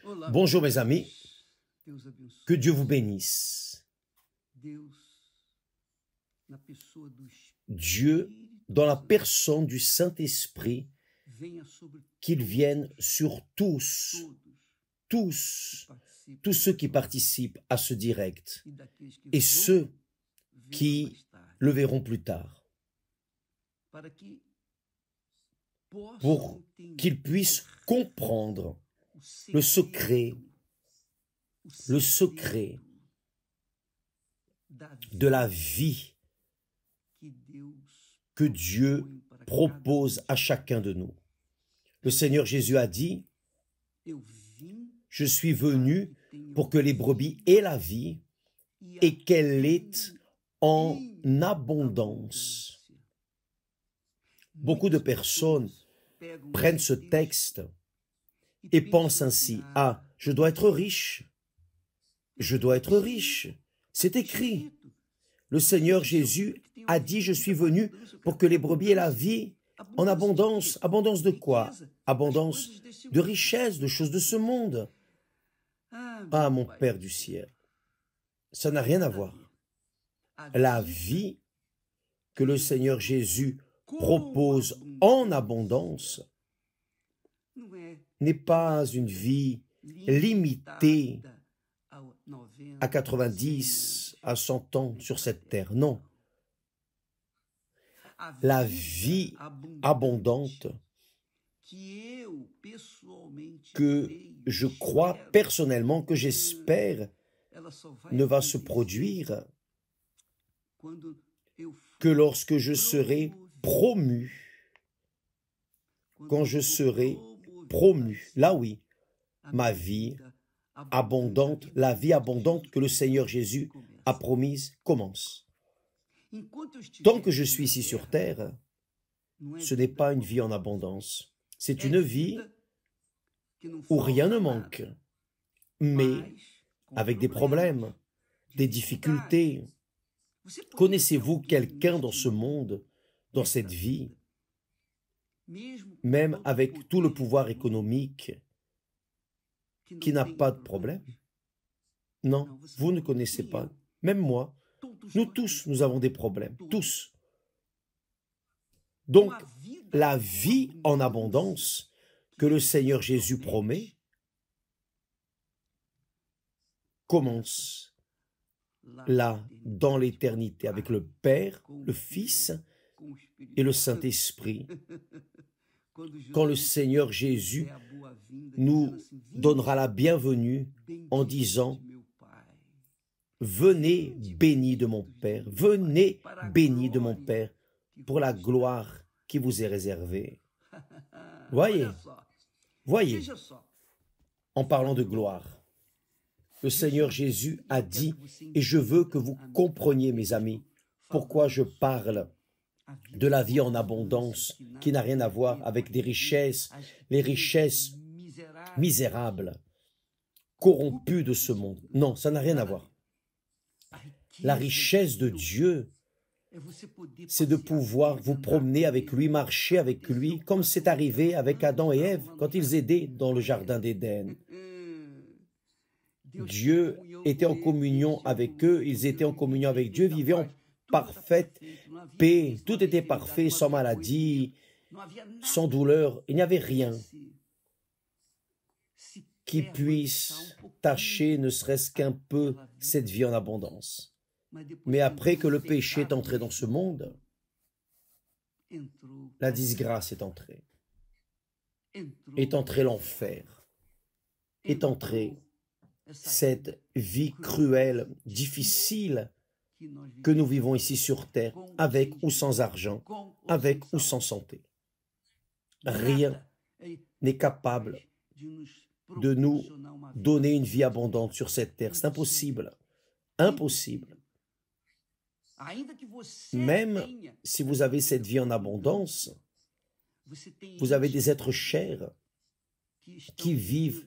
Bonjour mes amis, que Dieu vous bénisse. Dieu, dans la personne du Saint-Esprit, qu'il vienne sur tous ceux qui participent à ce direct et ceux qui le verront plus tard, pour qu'ils puissent comprendre le secret de la vie que Dieu propose à chacun de nous. Le Seigneur Jésus a dit, « Je suis venu pour que les brebis aient la vie et qu'elle l'ait en abondance. » Beaucoup de personnes prennent ce texte et pensent ainsi, « Ah, je dois être riche. Je dois être riche. » C'est écrit. Le Seigneur Jésus a dit, « Je suis venu pour que les brebis aient la vie en abondance. » Abondance de quoi? Abondance de richesse, de choses de ce monde. Ah, mon Père du ciel, ça n'a rien à voir. La vie que le Seigneur Jésus propose en abondance n'est pas une vie limitée à 90, à 100 ans sur cette terre. Non. La vie abondante que je crois personnellement, que j'espère, ne va se produire que lorsque je serai promu. Quand je serai promu, là oui, ma vie abondante, la vie abondante que le Seigneur Jésus a promise commence. Tant que je suis ici sur terre, ce n'est pas une vie en abondance. C'est une vie où rien ne manque, mais avec des problèmes, des difficultés. Connaissez-vous quelqu'un dans ce monde, dans cette vie, même avec tout le pouvoir économique, qui n'a pas de problème? Non, vous ne connaissez pas. Même moi, nous tous, nous avons des problèmes, tous. Donc, la vie en abondance que le Seigneur Jésus promet commence là, dans l'éternité, avec le Père, le Fils et le Saint-Esprit. Quand le Seigneur Jésus nous donnera la bienvenue en disant « Venez bénis de mon Père, venez bénis de mon Père pour la gloire qui vous est réservée. » Voyez, en parlant de gloire, le Seigneur Jésus a dit, et je veux que vous compreniez, mes amis, pourquoi je parle de la vie en abondance qui n'a rien à voir avec des richesses, les richesses misérables, corrompues de ce monde. Non, ça n'a rien à voir. La richesse de Dieu, c'est de pouvoir vous promener avec lui, marcher avec lui, comme c'est arrivé avec Adam et Ève quand ils aidaient dans le jardin d'Éden. Dieu était en communion avec eux, ils étaient en communion avec Dieu, vivaient en parfaite paix, tout était parfait, sans maladie, sans douleur, il n'y avait rien qui puisse tâcher ne serait-ce qu'un peu cette vie en abondance. Mais après que le péché est entré dans ce monde, la disgrâce est entrée l'enfer, est entrée cette vie cruelle, difficile que nous vivons ici sur terre, avec ou sans argent, avec ou sans santé. Rien n'est capable de nous donner une vie abondante sur cette terre. C'est impossible. Impossible. Même si vous avez cette vie en abondance, vous avez des êtres chers qui vivent,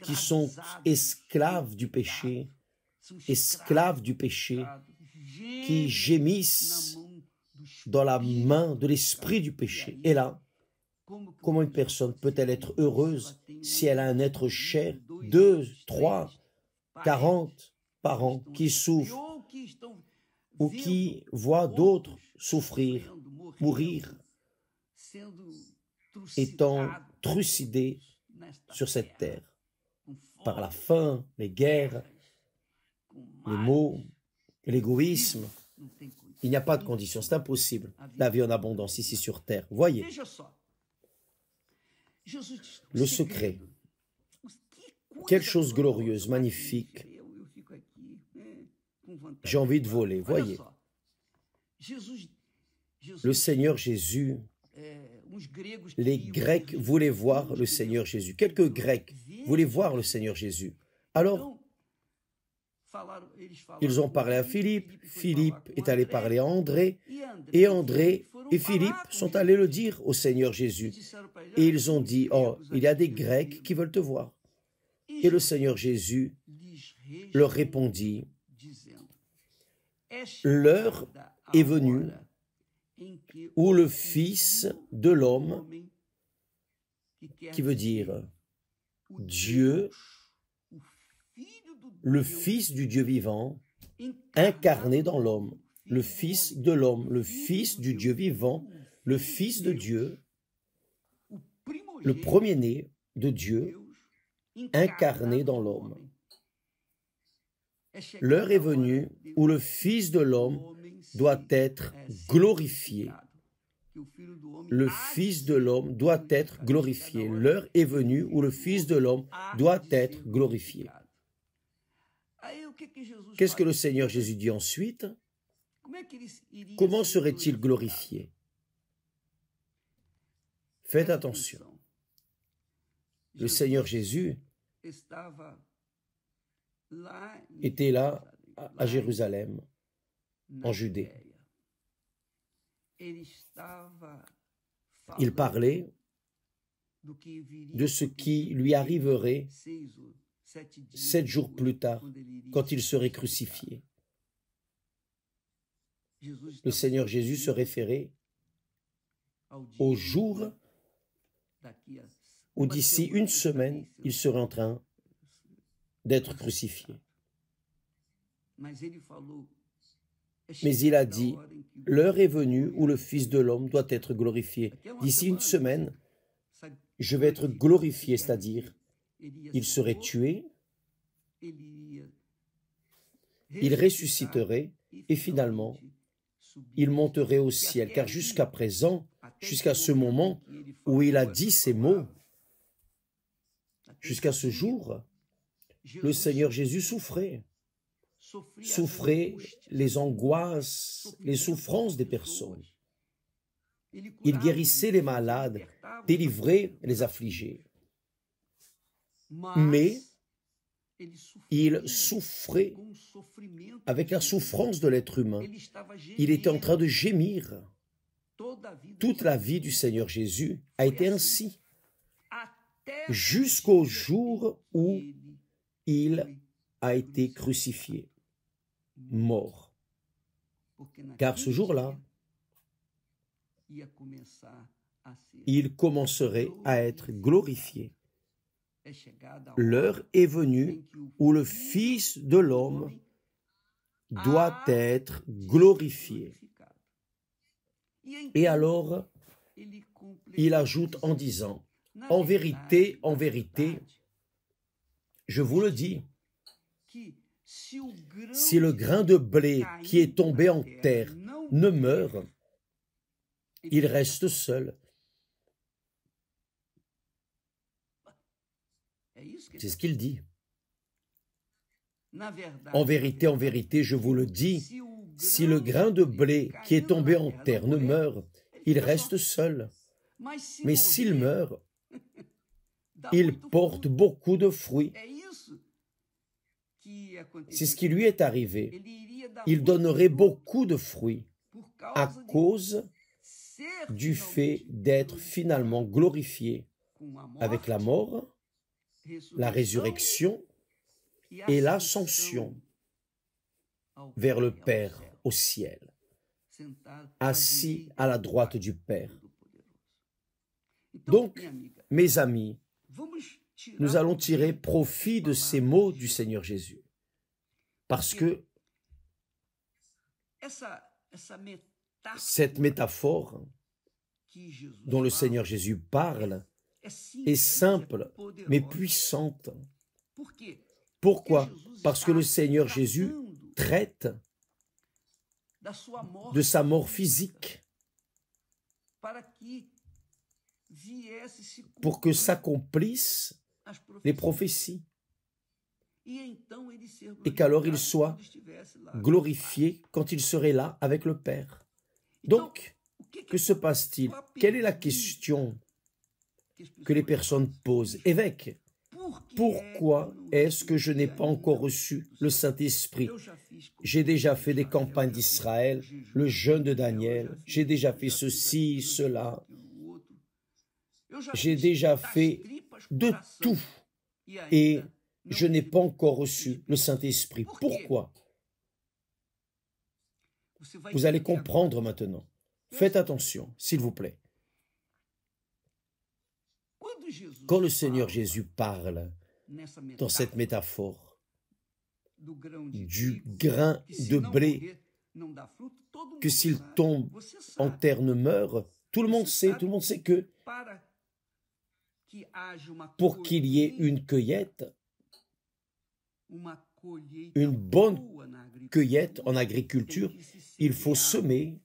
qui sont esclaves du péché, qui gémissent dans la main de l'esprit du péché. Et là, Comment une personne peut-elle être heureuse si elle a un être cher, 2, 3, 40 parents qui souffrent ou qui voient d'autres souffrir, mourir, étant trucidés sur cette terre par la faim, les guerres, les maux, l'égoïsme? Il n'y a pas de condition, c'est impossible. La vie en abondance ici sur terre. Voyez, le secret, quelle chose glorieuse, magnifique. J'ai envie de voler, voyez. Le Seigneur Jésus, les Grecs voulaient voir le Seigneur Jésus. Quelques Grecs voulaient voir le Seigneur Jésus. Alors, ils ont parlé à Philippe, Philippe est allé parler à André, et André et Philippe sont allés le dire au Seigneur Jésus. Et ils ont dit, oh, il y a des Grecs qui veulent te voir. Et le Seigneur Jésus leur répondit, l'heure est venue où le Fils de l'homme, qui veut dire Dieu, le Fils du Dieu vivant, incarné dans l'homme, le Fils de l'homme, le Fils du Dieu vivant, le Fils de Dieu, le premier-né de Dieu, incarné dans l'homme. L'heure est venue où le Fils de l'homme doit être glorifié. Le Fils de l'homme doit être glorifié. L'heure est venue où le Fils de l'homme doit être glorifié. Qu'est-ce que le Seigneur Jésus dit ensuite? Comment serait-il glorifié? Faites attention. Le Seigneur Jésus était là à Jérusalem, en Judée. Il parlait de ce qui lui arriverait 7 jours plus tard, quand il serait crucifié. Le Seigneur Jésus se référait au jour où d'ici une semaine, il serait en train d'être crucifié. Mais il a dit, l'heure est venue où le Fils de l'homme doit être glorifié. D'ici une semaine, je vais être glorifié, c'est-à-dire, il serait tué, il ressusciterait et finalement, il monterait au ciel. Car jusqu'à présent, jusqu'à ce moment où il a dit ces mots, jusqu'à ce jour, le Seigneur Jésus souffrait les angoisses, les souffrances des personnes. Il guérissait les malades, délivrait les affligés. Mais il souffrait avec la souffrance de l'être humain. Il était en train de gémir. Toute la vie du Seigneur Jésus a été ainsi, jusqu'au jour où il a été crucifié, mort. Car ce jour-là, il commencerait à être glorifié. L'heure est venue où le Fils de l'homme doit être glorifié. Et alors, il ajoute en disant, en vérité, je vous le dis, si le grain de blé qui est tombé en terre ne meurt, il reste seul. C'est ce qu'il dit. En vérité, je vous le dis, si le grain de blé qui est tombé en terre ne meurt, il reste seul. Mais s'il meurt, il porte beaucoup de fruits. C'est ce qui lui est arrivé. Il donnerait beaucoup de fruits à cause du fait d'être finalement glorifié avec la mort, la résurrection et l'ascension vers le Père au ciel, assis à la droite du Père. Donc, mes amis, nous allons tirer profit de ces mots du Seigneur Jésus. Parce que cette métaphore dont le Seigneur Jésus parle est simple, mais puissante. Pourquoi? Parce que le Seigneur Jésus traite de sa mort physique pour que s'accomplissent les prophéties et qu'alors il soit glorifié quand il serait là avec le Père. Donc, que se passe-t-il? Quelle est la question que les personnes posent? Évêque, pourquoi est-ce que je n'ai pas encore reçu le Saint-Esprit? J'ai déjà fait des campagnes d'Israël, le jeûne de Daniel, j'ai déjà fait ceci, cela. J'ai déjà fait de tout et je n'ai pas encore reçu le Saint-Esprit. Pourquoi? Vous allez comprendre maintenant. Faites attention, s'il vous plaît. Quand le Seigneur Jésus parle dans cette métaphore du grain de blé, que s'il tombe en terre ne meurt, tout le monde sait que pour qu'il y ait une cueillette, une bonne cueillette en agriculture, il faut semer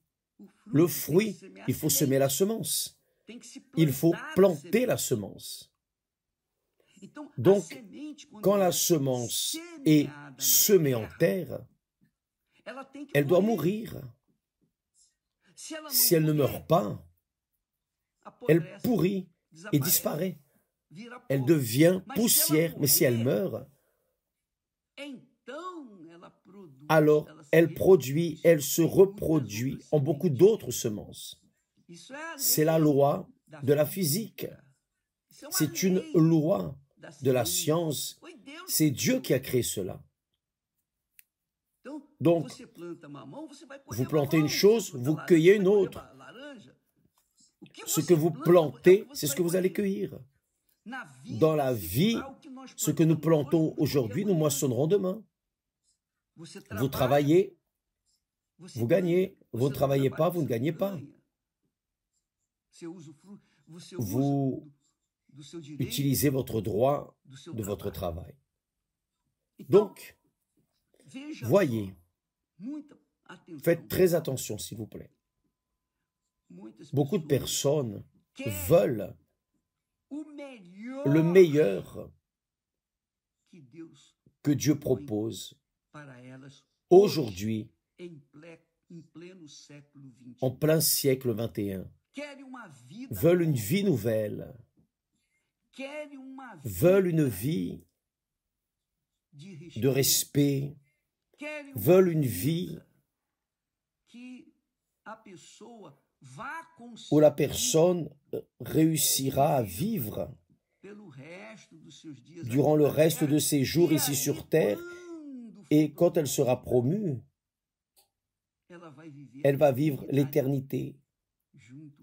le fruit, il faut semer la semence, il faut planter la semence. Donc, quand la semence est semée en terre, elle doit mourir. Si elle ne meurt pas, elle pourrit et disparaît. Elle devient poussière, mais si elle meurt, alors elle produit, elle se reproduit en beaucoup d'autres semences. C'est la loi de la physique. C'est une loi de la science. C'est Dieu qui a créé cela. Donc, vous plantez une chose, vous cueillez une autre. Ce que vous plantez, c'est ce que vous allez cueillir. Dans la vie, ce que nous plantons aujourd'hui, nous moissonnerons demain. Vous travaillez, vous gagnez. Vous ne travaillez pas, vous ne gagnez pas. Vous utilisez votre droit de votre travail. Donc, voyez, faites très attention, s'il vous plaît. Beaucoup de personnes veulent le meilleur que Dieu propose aujourd'hui, en plein siècle XXI, veulent une vie nouvelle, veulent une vie de respect, veulent une vie où la personne réussira à vivre durant le reste de ses jours ici sur terre, et quand elle sera promue, elle va vivre l'éternité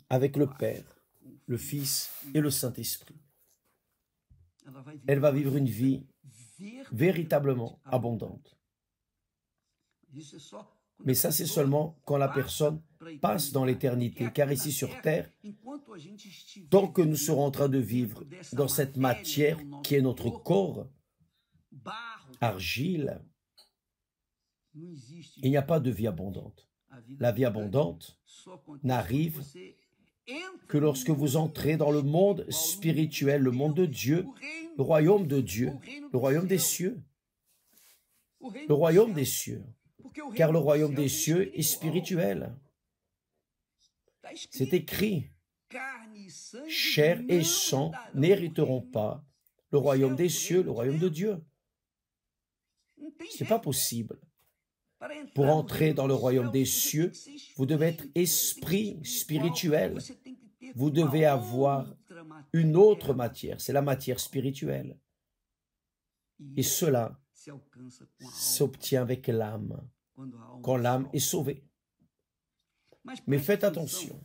avec le Père, le Fils et le Saint-Esprit. Elle va vivre une vie véritablement abondante. Mais ça, c'est seulement quand la personne passe dans l'éternité, car ici sur terre, tant que nous serons en train de vivre dans cette matière qui est notre corps, argile, il n'y a pas de vie abondante. La vie abondante n'arrive que lorsque vous entrez dans le monde spirituel, le monde de Dieu, le royaume de Dieu, le royaume des cieux. Le royaume des cieux. Car le royaume des cieux est spirituel. C'est écrit, chair et sang n'hériteront pas le royaume des cieux, le royaume de Dieu. Ce n'est pas possible. Pour entrer dans le royaume des cieux, vous devez être esprit spirituel. Vous devez avoir une autre matière, c'est la matière spirituelle. Et cela s'obtient avec l'âme, quand l'âme est sauvée. Mais faites attention.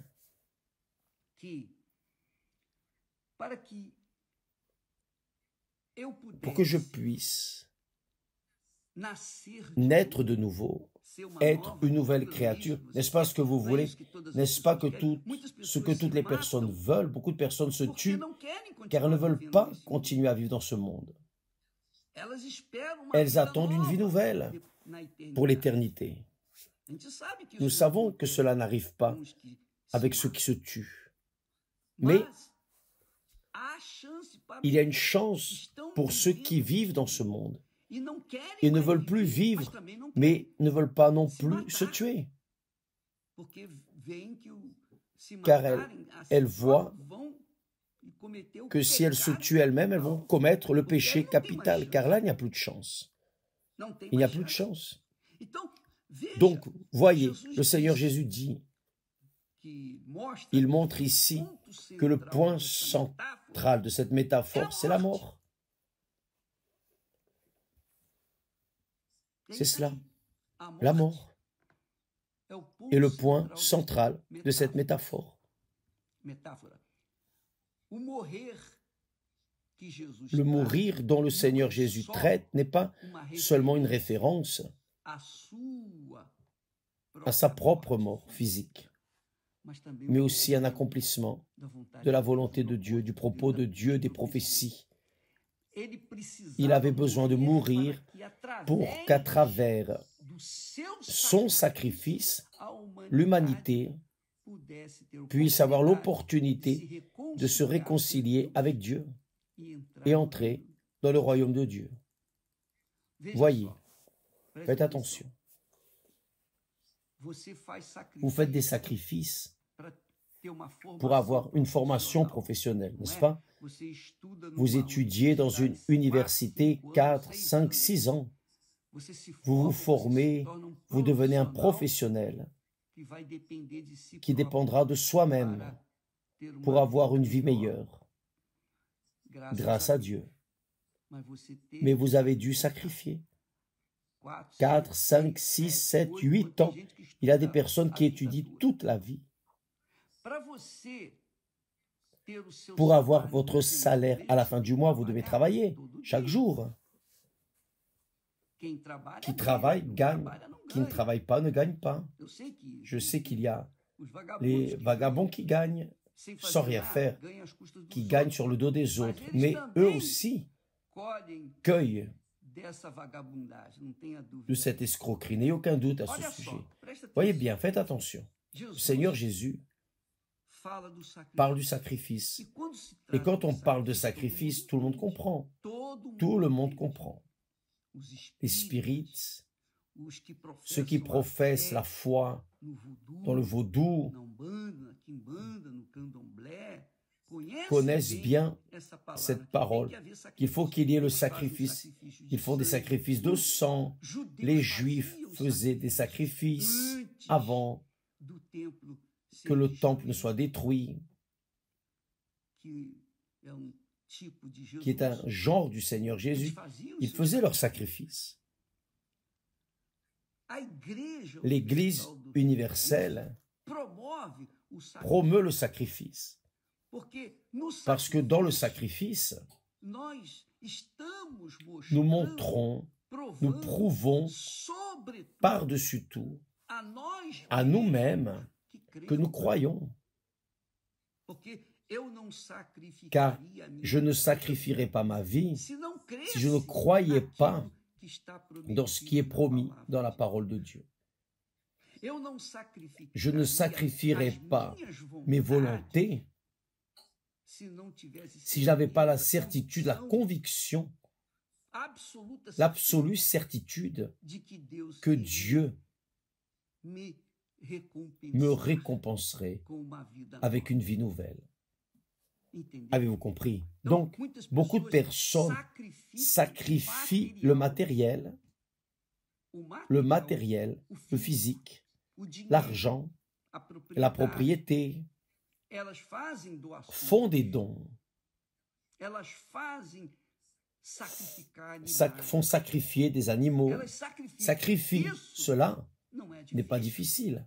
pour que je puisse naître de nouveau, être une nouvelle créature. N'est-ce pas ce que vous voulez? N'est-ce pas que ce que toutes les personnes veulent? Beaucoup de personnes se tuent car elles ne veulent pas continuer à vivre dans ce monde. Elles attendent une vie nouvelle pour l'éternité. Nous savons que cela n'arrive pas avec ceux qui se tuent. Mais il y a une chance pour ceux qui vivent dans ce monde. Ils ne veulent plus vivre, mais ne veulent pas non plus se tuer. Car elles voient que si elles se tuent elles-mêmes, elles vont commettre le péché capital, car là, il n'y a plus de chance. Il n'y a plus de chance. Donc, voyez, le Seigneur Jésus dit, il montre ici que le point central de cette métaphore, c'est la mort. C'est cela, la mort est le point central de cette métaphore. Le mourir dont le Seigneur Jésus traite n'est pas seulement une référence à sa propre mort physique, mais aussi un accomplissement de la volonté de Dieu, du propos de Dieu, des prophéties. Il avait besoin de mourir pour qu'à travers son sacrifice, l'humanité puisse avoir l'opportunité de se réconcilier avec Dieu et entrer dans le royaume de Dieu. Voyez, faites attention. Vous faites des sacrifices pour avoir une formation professionnelle, n'est-ce pas? Vous étudiez dans une université 4, 5, 6 ans. Vous vous formez, vous devenez un professionnel qui dépendra de soi-même pour avoir une vie meilleure, grâce à Dieu. Mais vous avez dû sacrifier. 4, 5, 6, 7, 8 ans. Il y a des personnes qui étudient toute la vie pour avoir votre salaire à la fin du mois. Vous devez travailler chaque jour. Qui travaille, gagne. Qui ne travaille pas, ne gagne pas. Je sais qu'il y a les vagabonds qui gagnent sans rien faire, qui gagnent sur le dos des autres. Mais eux aussi cueillent de cette escroquerie. N'ayez aucun doute à ce sujet. Voyez bien, faites attention. Le Seigneur Jésus parle du sacrifice. Et quand on parle de sacrifice, tout le monde comprend. Tout le monde comprend. Les spirites, ceux qui professent la foi dans le vaudou, connaissent bien cette parole, qu'il faut qu'il y ait le sacrifice. Ils font des sacrifices de sang. Les Juifs faisaient des sacrifices avant que le temple ne soit détruit, qui est un genre du Seigneur Jésus. Ils faisaient leurs sacrifices. L'Église universelle promeut le sacrifice. Parce que dans le sacrifice, nous montrons, nous prouvons par-dessus tout à nous-mêmes que nous croyons. Car je ne sacrifierai pas ma vie si je ne croyais pas dans ce qui est promis dans la parole de Dieu. Je ne sacrifierai pas mes volontés si je n'avais pas la certitude, la conviction, l'absolue certitude que Dieu me récompenserait avec une vie nouvelle. Avez-vous compris? Donc, beaucoup de personnes sacrifient le matériel, le physique, l'argent, la propriété, font des dons, font sacrifier des animaux, sacrifient. Cela n'est pas difficile.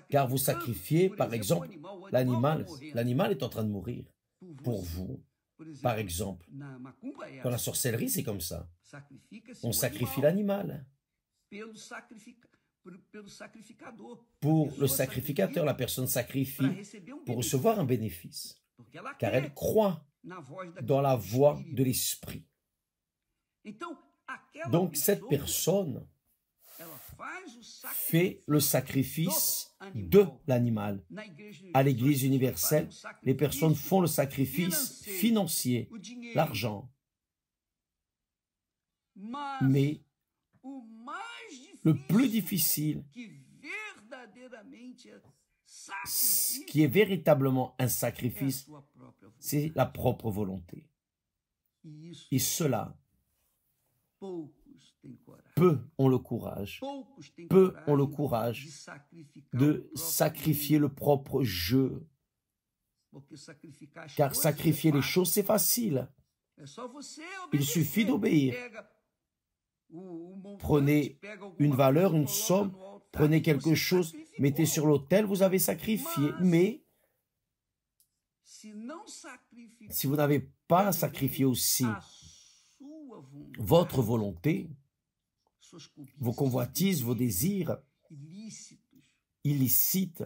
car vous sacrifiez, par exemple, l'animal. L'animal est en train de mourir pour vous. Par exemple, dans la sorcellerie, c'est comme ça. On sacrifie l'animal. Pour le sacrificateur, la personne sacrifie pour recevoir un bénéfice, car elle croit dans la voix de l'esprit. Donc cette personne fait le sacrifice de l'animal. À l'Église universelle, les personnes font le sacrifice financier, l'argent. Mais le plus difficile, ce qui est véritablement un sacrifice, c'est la propre volonté. Et cela, peu ont le courage de sacrifier le propre jeu. Car sacrifier les choses, c'est facile. Il suffit d'obéir. Prenez une valeur, une somme, prenez quelque chose, mettez sur l'autel, vous avez sacrifié. Mais si vous n'avez pas sacrifié aussi votre volonté, vos convoitises, vos désirs illicites,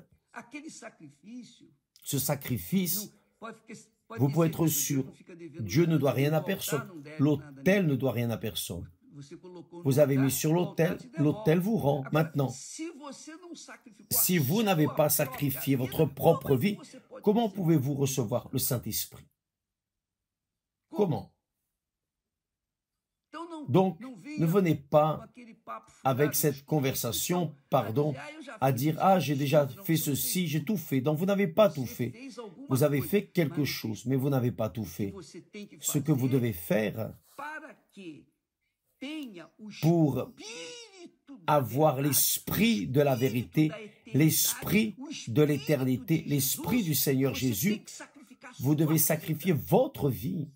ce sacrifice, vous pouvez être sûr, Dieu ne doit rien à personne, l'autel ne doit rien à personne. Vous avez mis sur l'autel, l'autel vous rend. Maintenant, si vous n'avez pas sacrifié votre propre vie, comment pouvez-vous recevoir le Saint-Esprit? Comment? Donc, ne venez pas avec cette conversation, à dire « Ah, j'ai déjà fait ceci, j'ai tout fait. » Donc, vous n'avez pas tout fait. Vous avez fait quelque chose, mais vous n'avez pas tout fait. Ce que vous devez faire pour avoir l'esprit de la vérité, l'esprit de l'éternité, l'esprit du Seigneur Jésus, vous devez sacrifier votre vie,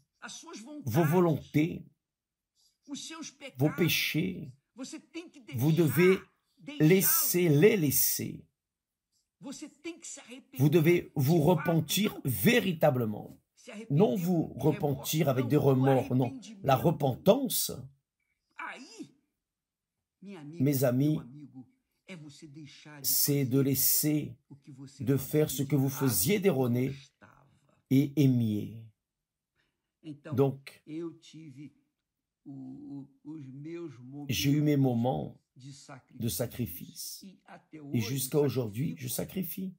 vos volontés, vos péchés. Vous devez les laisser. Vous devez vous repentir véritablement. Non vous repentir avec des remords, non. La repentance, mes amis, c'est de laisser, de faire ce que vous faisiez d'erroné et aimiez. Donc, j'ai eu mes moments de sacrifice. Et jusqu'à aujourd'hui, je sacrifie.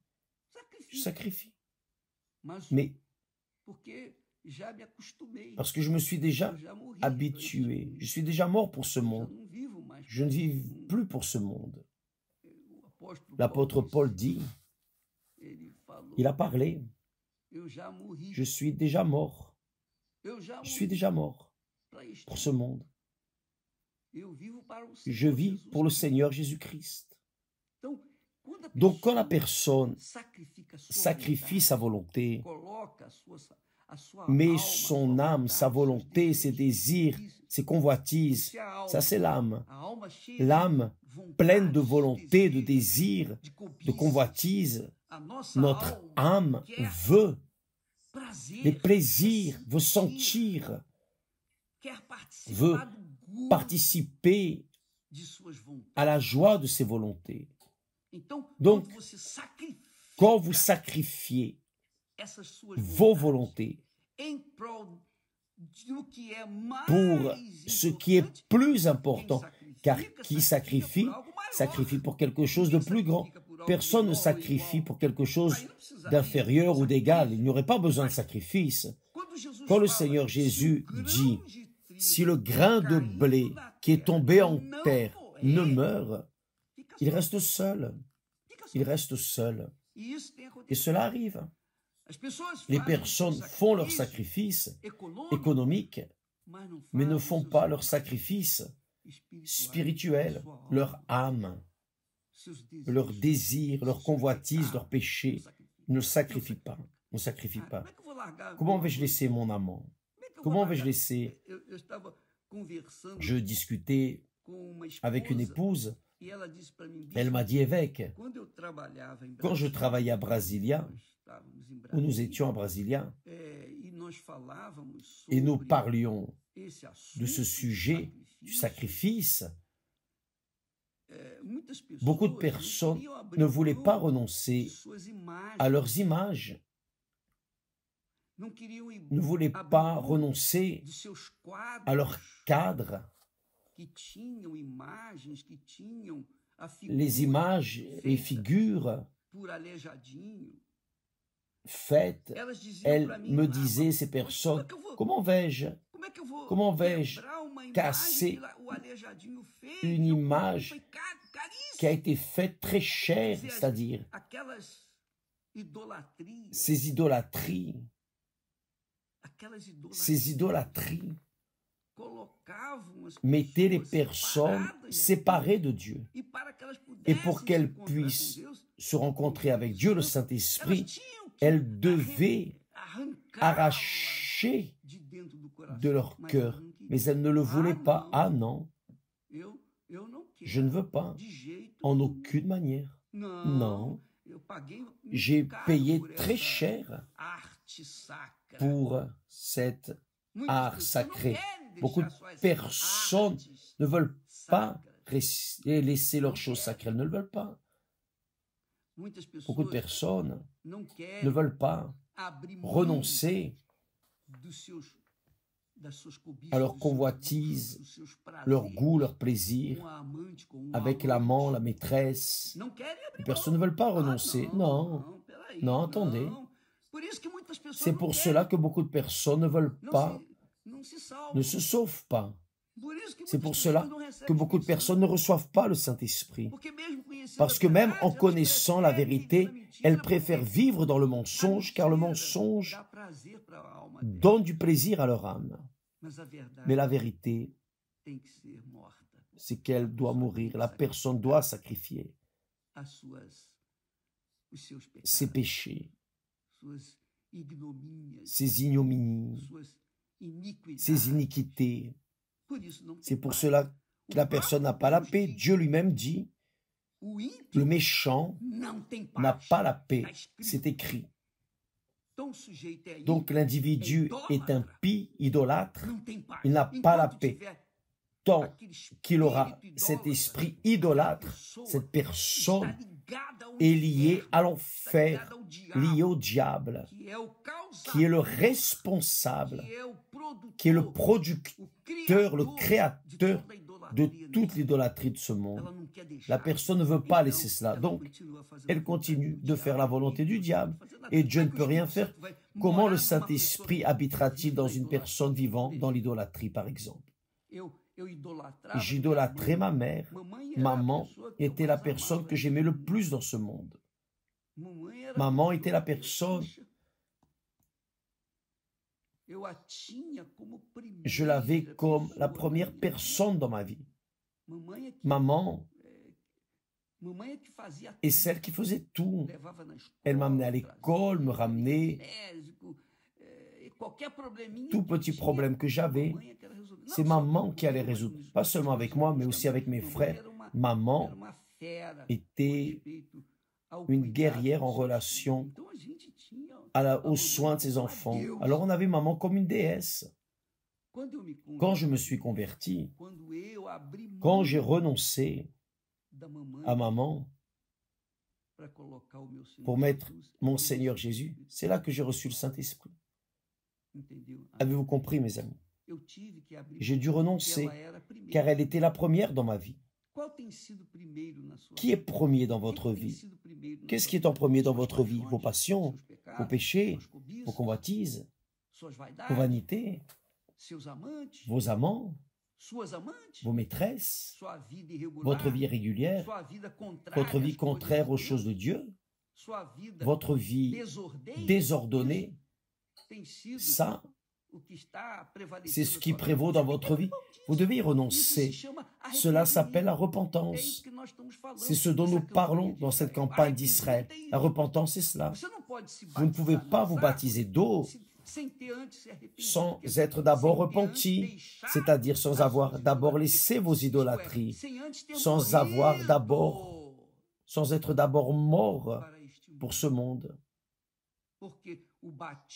Je sacrifie. Mais parce que je me suis déjà habitué. Je suis déjà mort pour ce monde. Je ne vis plus pour ce monde. L'apôtre Paul dit, il a parlé, je suis déjà mort. Je suis déjà mort pour ce monde. Je vis pour le Seigneur Jésus-Christ. Donc quand la personne sacrifie sa volonté, met son âme, sa volonté, ses désirs, ses convoitises, ça c'est l'âme. L'âme pleine de volonté, de désirs, de convoitises, notre âme veut les plaisirs, veut sentir, veut participer à la joie de ses volontés. Donc, quand vous sacrifiez vos volontés pour ce qui est plus important, car qui sacrifie, sacrifie pour quelque chose de plus grand. Personne ne sacrifie pour quelque chose d'inférieur ou d'égal. Il n'y aurait pas besoin de sacrifice. Quand le Seigneur Jésus dit, si le grain de blé qui est tombé en terre ne meurt, il reste seul. Il reste seul. Et cela arrive. Les personnes font leur sacrifice économique, mais ne font pas leur sacrifice spirituel, leur âme, leur désir, leur convoitise, leur péché. Ne sacrifient pas. Ne sacrifient pas. Comment vais-je laisser mon amant? Comment vais-je laisser? Je discutais avec une épouse Elle m'a dit, évêque, quand je travaillais à Brasilia, où nous étions à Brasilia, et nous parlions de ce sujet du sacrifice, beaucoup de personnes ne voulaient pas renoncer à leurs images, ne voulaient pas renoncer à leurs cadres, les images et figures faites. Elles me disaient, ces personnes, comment vais-je casser une image qui a été faite très chère, c'est-à-dire ces idolâtries mettaient les personnes séparées de Dieu. Et pour qu'elles puissent se rencontrer avec Dieu, le Saint-Esprit, elles devaient arracher de leur cœur. Mais elles ne le voulaient pas. Ah non, je ne veux pas, en aucune manière. Non, j'ai payé très cher pour cet art sacré. Beaucoup de personnes ne veulent pas laisser leurs choses sacrées, elles ne le veulent pas. Beaucoup de personnes ne veulent pas renoncer à leur convoitise, leur goût, leur plaisir, avec l'amant, la maîtresse. Les personnes ne veulent pas renoncer. Non, non, attendez. C'est pour cela que beaucoup de personnes ne veulent pas, ne se sauvent pas. C'est pour cela que beaucoup de personnes ne reçoivent pas le Saint-Esprit. Parce que même en connaissant la vérité, elles préfèrent vivre dans le mensonge, car le mensonge donne du plaisir à leur âme. Mais la vérité, c'est qu'elle doit mourir. La personne doit sacrifier ses péchés, ses ignominies, ses iniquités. C'est pour cela que la personne n'a pas la paix. Dieu lui-même dit, le méchant n'a pas la paix. C'est écrit. Donc l'individu est impie, idolâtre, il n'a pas la paix. Tant qu'il aura cet esprit idolâtre, cette personne est liée à l'enfer, liée au diable, qui est le responsable, qui est le producteur, le créateur de toute l'idolâtrie de ce monde. La personne ne veut pas laisser cela, donc elle continue de faire la volonté du diable et Dieu ne peut rien faire. Comment le Saint-Esprit habitera-t-il dans une personne vivant dans l'idolâtrie, par exemple? J'idolâtrais ma mère. Maman était la personne que j'aimais le plus dans ce monde. Maman était la personne, je l'avais comme la première personne dans ma vie. Maman est celle qui faisait tout. Elle m'amenait à l'école, me ramenait. Tout petit problème que j'avais, c'est maman qui allait résoudre. Pas seulement avec moi, mais aussi avec mes frères. Maman était une guerrière en relation aux soins de ses enfants. Alors on avait maman comme une déesse. Quand je me suis converti, quand j'ai renoncé à maman pour mettre mon Seigneur Jésus, c'est là que j'ai reçu le Saint-Esprit. Avez-vous compris, mes amis? J'ai dû renoncer, car elle était la première dans ma vie. Qui est premier dans votre vie? Qu'est-ce qui est en premier dans votre vie? Vos passions, vos péchés, vos convoitises, vos vanités, vos amants, vos maîtresses, votre vie irrégulière, votre vie contraire aux choses de Dieu, votre vie désordonnée. Ça, c'est ce qui prévaut dans votre vie. Vous devez y renoncer. Cela s'appelle la repentance. C'est ce dont nous parlons dans cette campagne d'Israël. La repentance, c'est cela. Vous ne pouvez pas vous baptiser d'eau sans être d'abord repenti, c'est-à-dire sans avoir d'abord laissé vos idolâtries, sans être d'abord mort pour ce monde.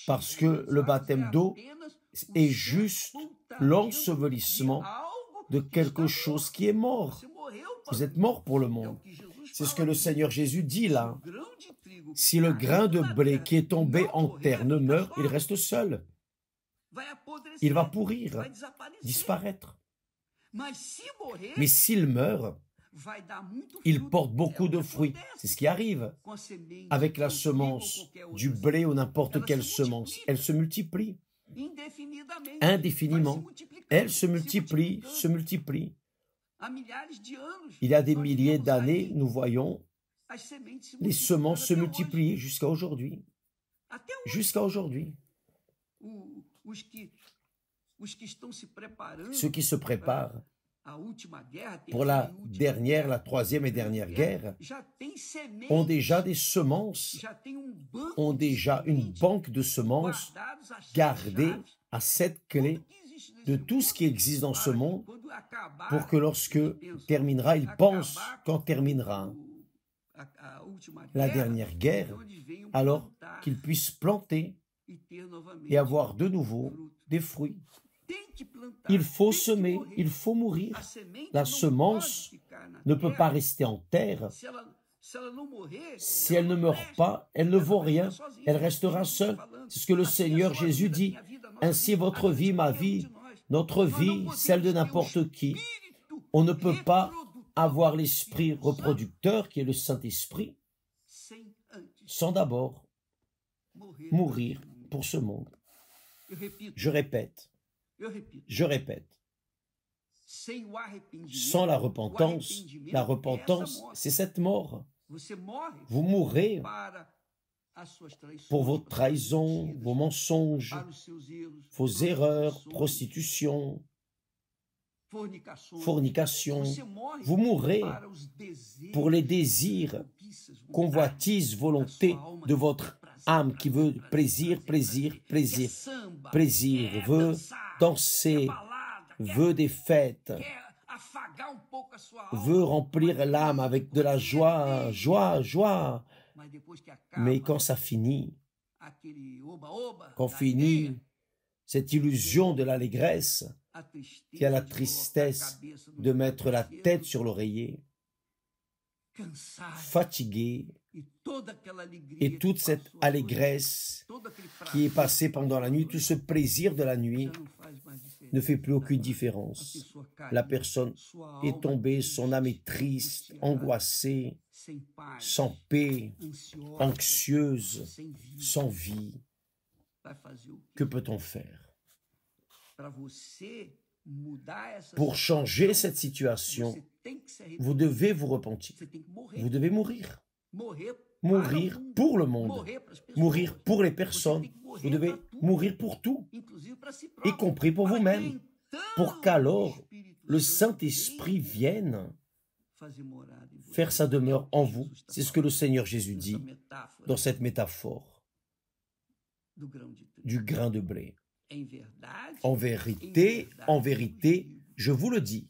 Parce que le baptême d'eau est juste l'ensevelissement de quelque chose qui est mort. Vous êtes mort pour le monde. C'est ce que le Seigneur Jésus dit là. Si le grain de blé qui est tombé en terre ne meurt, il reste seul. Il va pourrir, disparaître. Mais s'il meurt, il porte beaucoup de fruits. C'est ce qui arrive avec la semence du blé ou n'importe quelle semence. Elle se multiplie indéfiniment. Elle se multiplie, se multiplie. Il y a des milliers d'années, nous voyons les semences se multiplier jusqu'à aujourd'hui. Jusqu'à aujourd'hui. Ceux qui se préparent pour la troisième et dernière guerre, ont déjà des semences, ont déjà une banque de semences gardées à 7 clés de tout ce qui existe dans ce monde pour que lorsque terminera, ils pensent quand terminera la dernière guerre, alors qu'ils puissent planter et avoir de nouveau des fruits. Il faut semer, il faut mourir. La semence ne peut pas rester en terre. Si elle ne meurt pas, elle ne vaut rien, elle restera seule. C'est ce que le Seigneur Jésus dit. Ainsi votre vie, ma vie, notre vie, celle de n'importe qui. On ne peut pas avoir l'esprit reproducteur qui est le Saint-Esprit sans d'abord mourir pour ce monde. Je répète, sans la repentance, c'est cette mort. Vous mourrez pour vos trahisons, vos mensonges, vos erreurs, prostitution, fornication. Vous mourrez pour les désirs, convoitises, volontés de votre âme qui veut plaisir, veut danser, veut des fêtes, veut remplir l'âme avec de la joie. Mais quand ça finit, quand finit cette illusion de l'allégresse, qui a la tristesse de mettre la tête sur l'oreiller, fatigué, et toute cette allégresse qui est passée pendant la nuit, tout ce plaisir de la nuit ne fait plus aucune différence. La personne est tombée, son âme est triste, angoissée, sans paix, anxieuse, sans vie. Que peut-on faire? Pour changer cette situation, vous devez vous repentir. Vous devez mourir. Mourir pour le monde. Mourir pour les personnes. Vous devez mourir pour tout, y compris pour vous-même, pour qu'alors le Saint-Esprit vienne faire sa demeure en vous. C'est ce que le Seigneur Jésus dit dans cette métaphore du grain de blé. En vérité, je vous le dis,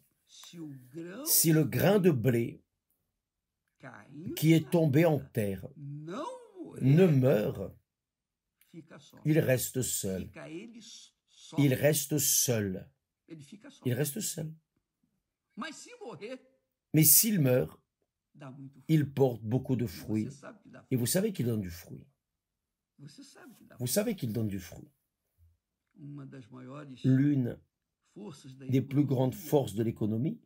si le grain de blé qui est tombé en terre ne meurt, il reste seul. Il reste seul. Il reste seul. Mais s'il meurt, il porte beaucoup de fruits. Et vous savez qu'il donne du fruit. Vous savez qu'il donne du fruit. L'une des plus grandes forces de l'économie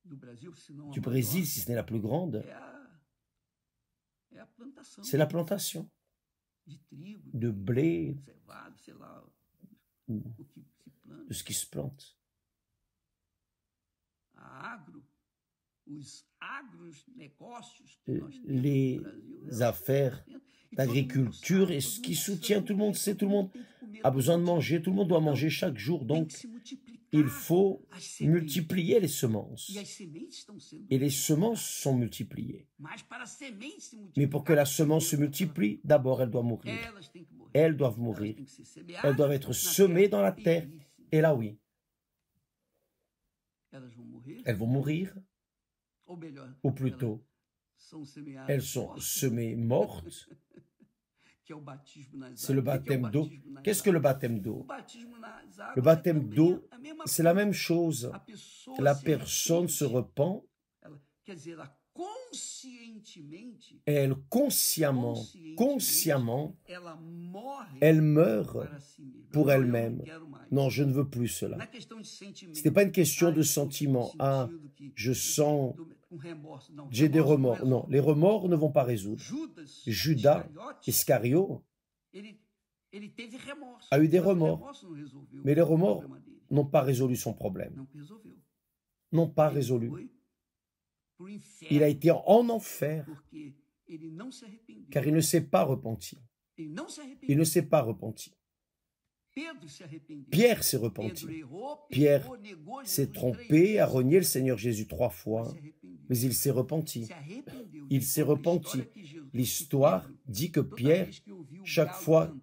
du Brésil, si ce n'est la plus grande, c'est la plantation de blé ou de ce qui se plante. Les affaires d'agriculture et ce qui soutient tout le monde, c'est tout le monde a besoin de manger, tout le monde doit manger chaque jour, donc il faut multiplier les semences. Et les semences sont multipliées. Mais pour que la semence se multiplie, d'abord elle doit mourir. elles doivent mourir. Elles doivent être semées dans la terre. Et là, oui, elles vont mourir, ou plutôt, elles sont semées mortes. C'est le baptême d'eau. Qu'est-ce que le baptême d'eau? Le baptême d'eau, c'est la même chose. La personne se repent, elle consciemment, elle meurt pour elle-même. Non, je ne veux plus cela. Ce n'est pas une question de sentiment. Ah, je sens, j'ai des remords. Non, les remords ne vont pas résoudre. Judas Iscario a eu des remords, mais les remords n'ont pas résolu son problème. N'ont pas résolu. Il a été en enfer, car il ne s'est pas repenti. Il ne s'est pas repenti. Pierre s'est repenti. Pierre s'est trompé, a renié le Seigneur Jésus 3 fois, mais il s'est repenti. Il s'est repenti. L'histoire dit que Pierre, chaque fois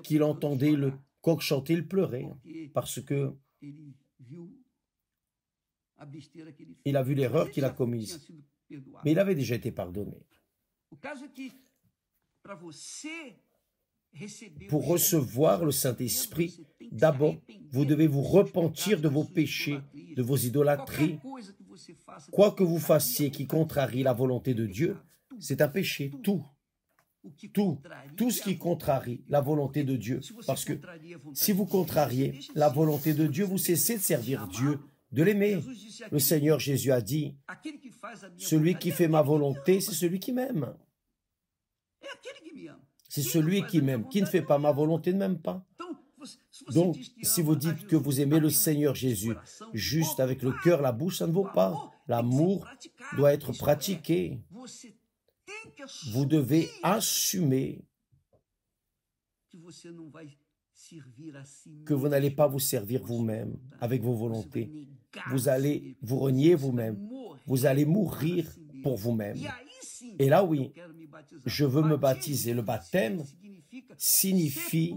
qu'il entendait le coq chanter, il pleurait, parce que il a vu l'erreur qu'il a commise. Mais il avait déjà été pardonné. Pour recevoir le Saint-Esprit, d'abord, vous devez vous repentir de vos péchés, de vos idolâtries. Quoi que vous fassiez qui contrarie la volonté de Dieu, c'est un péché, tout ce qui contrarie la volonté de Dieu. Parce que si vous contrariez la volonté de Dieu, vous cessez de servir Dieu, de l'aimer. Le Seigneur Jésus a dit, celui qui fait ma volonté, c'est celui qui m'aime. C'est celui qui m'aime. Qui ne fait pas ma volonté ne m'aime pas. Donc, si vous dites que vous aimez le Seigneur Jésus juste avec le cœur, la bouche, ça ne vaut pas. L'amour doit être pratiqué. Vous devez assumer que vous n'allez pas vous servir vous-même avec vos volontés. Vous allez vous renier vous-même. Vous allez mourir pour vous-même. Et là, oui, je veux me baptiser. Le baptême signifie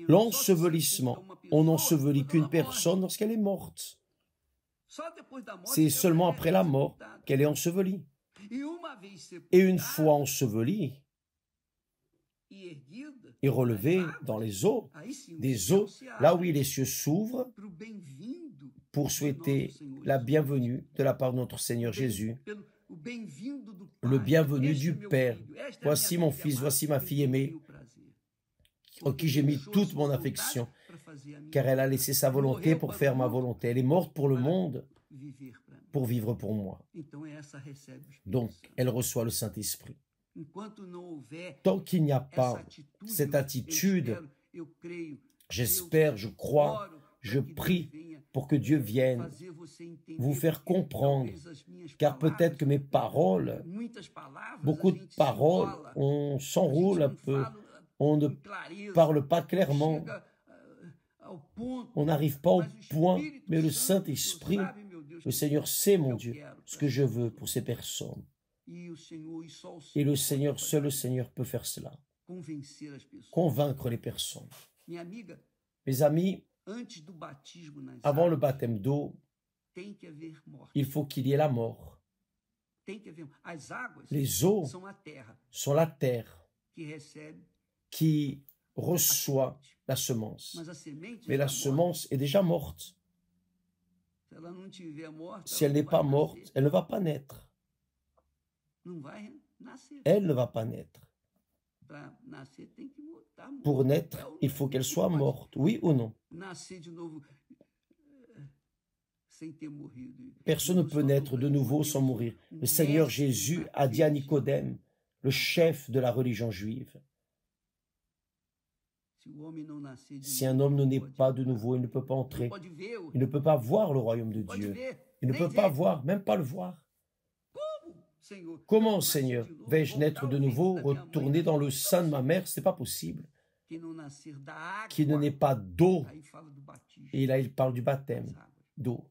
l'ensevelissement. On n'ensevelit qu'une personne lorsqu'elle est morte. C'est seulement après la mort qu'elle est ensevelie. Et une fois ensevelie et relevée dans les eaux, des eaux, là oui, les cieux s'ouvrent pour souhaiter la bienvenue de la part de notre Seigneur Jésus. Le bienvenu du Père. Voici mon fils, voici ma fille aimée, en qui j'ai mis toute mon affection, car elle a laissé sa volonté pour faire ma volonté. Elle est morte pour le monde, pour vivre pour moi. Donc, elle reçoit le Saint-Esprit. Tant qu'il n'y a pas cette attitude, j'espère, je crois, je prie pour que Dieu vienne vous faire comprendre, car peut-être que mes paroles, beaucoup de paroles, on s'enroule un peu, on ne parle pas clairement, on n'arrive pas au point, mais le Saint-Esprit, le Seigneur sait, mon Dieu, ce que je veux pour ces personnes. Et le Seigneur, seul le Seigneur peut faire cela. Convaincre les personnes. Mes amis, avant le baptême d'eau, il faut qu'il y ait la mort. Les eaux sont la terre qui reçoit la semence. Mais la semence est déjà morte. Si elle n'est pas morte, elle ne va pas naître. Elle ne va pas naître. Pour naître, il faut qu'elle soit morte, oui ou non? Personne ne peut naître de nouveau sans mourir. Le Seigneur Jésus a dit à Nicodème, le chef de la religion juive, si un homme ne naît pas de nouveau, il ne peut pas entrer. Il ne peut pas voir le royaume de Dieu. Il ne peut pas voir, même pas le voir. Comment, Seigneur, vais-je naître de nouveau, retourner dans le sein de ma mère? Ce n'est pas possible. Qui ne naît pas d'eau. Et là, il parle du baptême d'eau.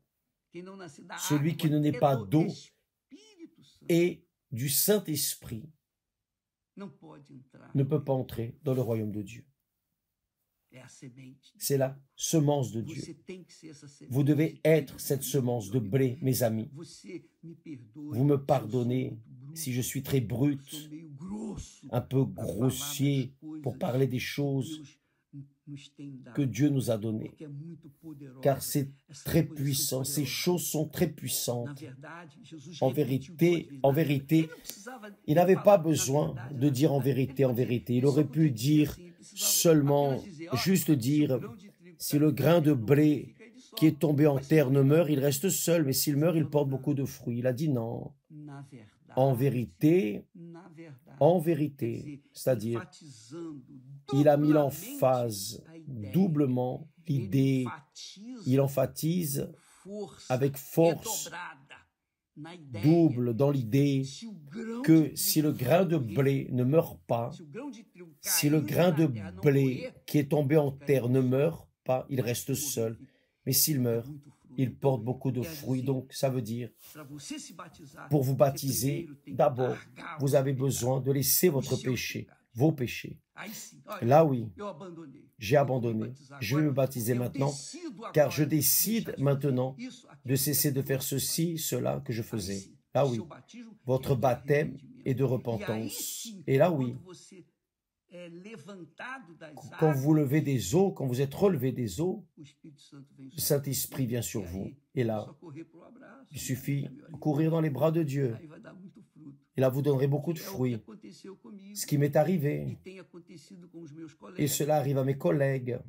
Celui qui ne naît pas d'eau et du Saint-Esprit ne peut pas entrer dans le royaume de Dieu. C'est la semence de Dieu. Vous devez être cette semence de blé, mes amis. Vous me pardonnez si je suis très brut, un peu grossier pour parler des choses que Dieu nous a données, car c'est très puissant, ces choses sont très puissantes. En vérité, il n'avait pas besoin de dire en vérité, il aurait pu dire seulement, juste dire, si le grain de blé qui est tombé en terre ne meurt, il reste seul, mais s'il meurt, il porte beaucoup de fruits. Il a dit non. En vérité, c'est-à-dire, il a mis l'emphase doublement l'idée, il emphatise avec force double dans l'idée que si le grain de blé ne meurt pas, si le grain de blé qui est tombé en terre ne meurt pas, il reste seul, mais s'il meurt, il porte beaucoup de fruits. Donc, ça veut dire, pour vous baptiser, d'abord, vous avez besoin de laisser votre péché, vos péchés. Là, oui, j'ai abandonné. Je vais me baptiser maintenant, car je décide maintenant de cesser de faire ceci, cela que je faisais. Là, oui, votre baptême est de repentance. Et là, oui, quand vous levez des eaux, quand vous êtes relevé des eaux, le Saint-Esprit vient sur vous. Et là, il suffit de courir dans les bras de Dieu. Et là, vous donnerez beaucoup de fruits. Ce qui m'est arrivé, et cela arrive à mes collègues,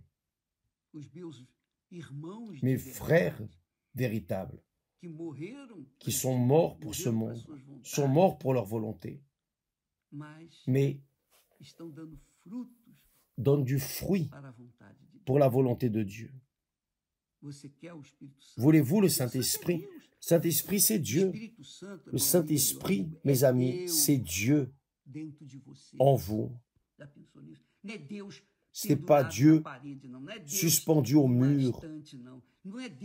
mes frères véritables, qui sont morts pour ce monde, sont morts pour leur volonté, mais donnent du fruit pour la volonté de Dieu. Voulez-vous le Saint-Esprit? Saint-Esprit, c'est Dieu. Le Saint-Esprit, mes amis, c'est Dieu en vous. Ce n'est pas Dieu suspendu au mur,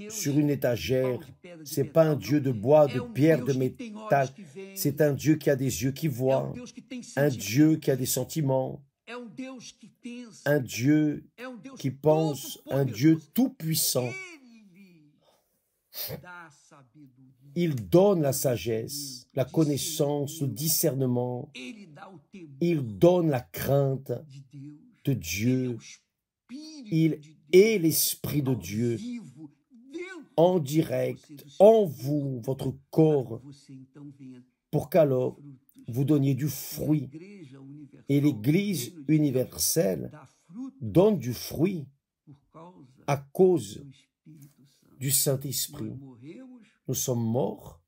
sur une étagère. Ce n'est pas un Dieu de bois, de pierre, de métal. C'est un Dieu qui a des yeux qui voient, un Dieu qui a des sentiments, un Dieu qui pense, un Dieu tout-puissant. Il donne la sagesse, la connaissance, le discernement. Il donne la crainte de Dieu. Il est l'Esprit de Dieu en direct, en vous, votre corps, pour qu'alors vous donniez du fruit. Et l'Église universelle donne du fruit à cause du Saint-Esprit. Nous sommes morts,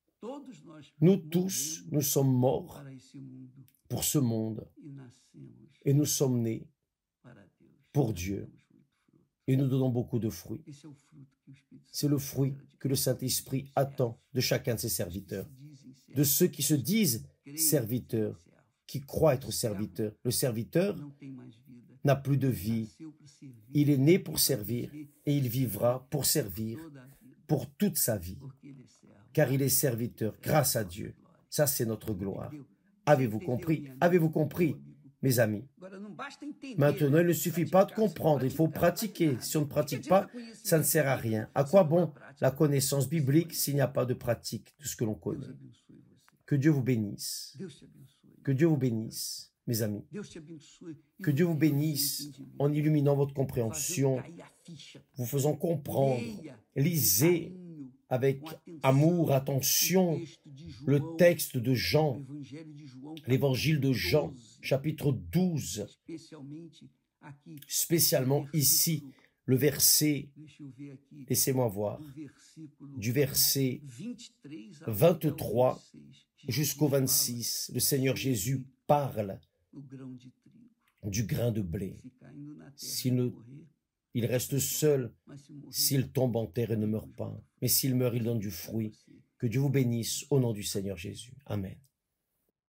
nous tous, nous sommes morts pour ce monde et nous sommes nés pour Dieu et nous donnons beaucoup de fruits. C'est le fruit que le Saint-Esprit attend de chacun de ses serviteurs, de ceux qui se disent serviteurs, qui croient être serviteurs. Le serviteur n'a plus de vie. Il est né pour servir et il vivra pour servir pour toute sa vie, car il est serviteur grâce à Dieu. Ça, c'est notre gloire. Avez-vous compris? Avez-vous compris, mes amis? Maintenant, il ne suffit pas de comprendre, il faut pratiquer. Si on ne pratique pas, ça ne sert à rien. À quoi bon la connaissance biblique s'il n'y a pas de pratique de ce que l'on connaît? Que Dieu vous bénisse. Que Dieu vous bénisse, mes amis. Que Dieu vous bénisse en illuminant votre compréhension, vous faisant comprendre. Lisez avec amour, attention, le texte de Jean, l'évangile de Jean, chapitre 12, spécialement ici, le verset, laissez-moi voir, du verset 23 jusqu'au 26, le Seigneur Jésus parle du grain de blé. Il reste seul s'il tombe en terre et ne meurt pas. Mais s'il meurt, il donne du fruit. Que Dieu vous bénisse au nom du Seigneur Jésus. Amen.